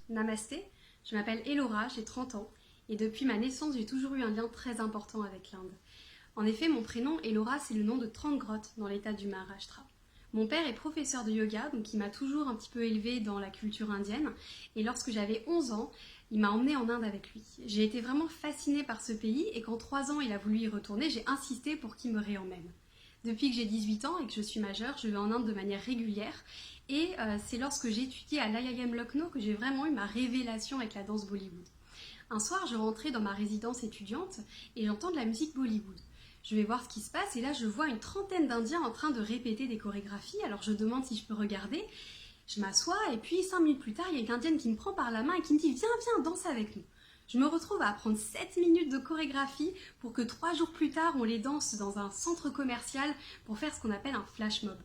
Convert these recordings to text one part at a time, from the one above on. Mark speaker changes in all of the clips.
Speaker 1: Namasté, je m'appelle Elora, j'ai 30 ans et depuis ma naissance j'ai toujours eu un lien très important avec l'Inde. En effet, mon prénom Elora, c'est le nom de 30 grottes dans l'état du Maharashtra. Mon père est professeur de yoga, donc il m'a toujours un petit peu élevée dans la culture indienne et lorsque j'avais 11 ans, il m'a emmenée en Inde avec lui. J'ai été vraiment fascinée par ce pays et quand 3 ans il a voulu y retourner, j'ai insisté pour qu'il me réemmène. Depuis que j'ai 18 ans et que je suis majeure, je vais en Inde de manière régulière et c'est lorsque j'ai étudié à l'IIM Lucknow que j'ai vraiment eu ma révélation avec la danse Bollywood. Un soir, je rentrais dans ma résidence étudiante et j'entends de la musique Bollywood. Je vais voir ce qui se passe et là je vois une trentaine d'Indiens en train de répéter des chorégraphies, alors je demande si je peux regarder. Je m'assois et puis 5 minutes plus tard, il y a une Indienne qui me prend par la main et qui me dit « Viens, danse avec nous ». Je me retrouve à apprendre 7 minutes de chorégraphie pour que 3 jours plus tard, on les danse dans un centre commercial pour faire ce qu'on appelle un flash mob.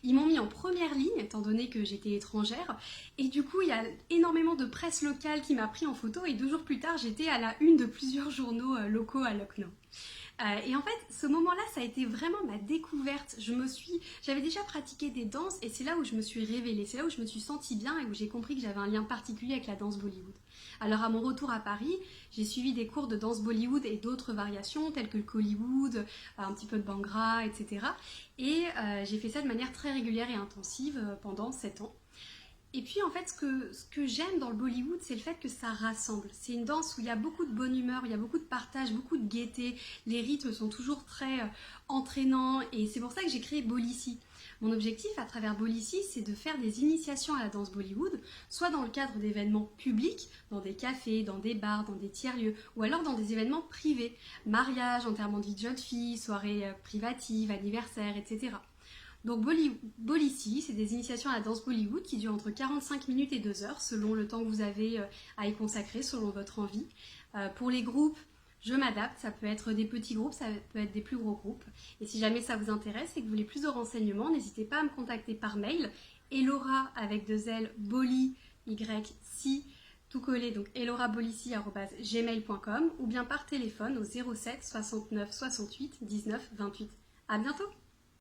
Speaker 1: Ils m'ont mis en première ligne, étant donné que j'étais étrangère, et du coup, il y a énormément de presse locale qui m'a pris en photo, et 2 jours plus tard, j'étais à la une de plusieurs journaux locaux à Lucknow. Et en fait, ce moment-là, ça a été vraiment ma découverte. J'avais déjà pratiqué des danses et c'est là où je me suis révélée, c'est là où je me suis sentie bien et où j'ai compris que j'avais un lien particulier avec la danse Bollywood. Alors à mon retour à Paris, j'ai suivi des cours de danse Bollywood et d'autres variations telles que le Kollywood, un petit peu de Bhangra, etc. Et j'ai fait ça de manière très régulière et intensive pendant 7 ans. Et puis en fait, ce que j'aime dans le Bollywood, c'est le fait que ça rassemble. C'est une danse où il y a beaucoup de bonne humeur, il y a beaucoup de partage, beaucoup de gaieté. Les rythmes sont toujours très entraînants et c'est pour ça que j'ai créé Bollyci. Mon objectif à travers Bollyci, c'est de faire des initiations à la danse Bollywood, soit dans le cadre d'événements publics, dans des cafés, dans des bars, dans des tiers-lieux, ou alors dans des événements privés, mariage, enterrement de vie de jeune fille, soirée privative, anniversaire, etc. Donc Bollyci, c'est des initiations à la danse Bollywood qui durent entre 45 minutes et 2 heures selon le temps que vous avez à y consacrer, selon votre envie. Pour les groupes, je m'adapte, ça peut être des petits groupes, ça peut être des plus gros groupes. Et si jamais ça vous intéresse et que vous voulez plus de renseignements, n'hésitez pas à me contacter par mail, Elora avec 2 L, Bolly, Y-C, tout collé, donc elorabollici@gmail.com ou bien par téléphone au 07 69 68 19 28. À bientôt!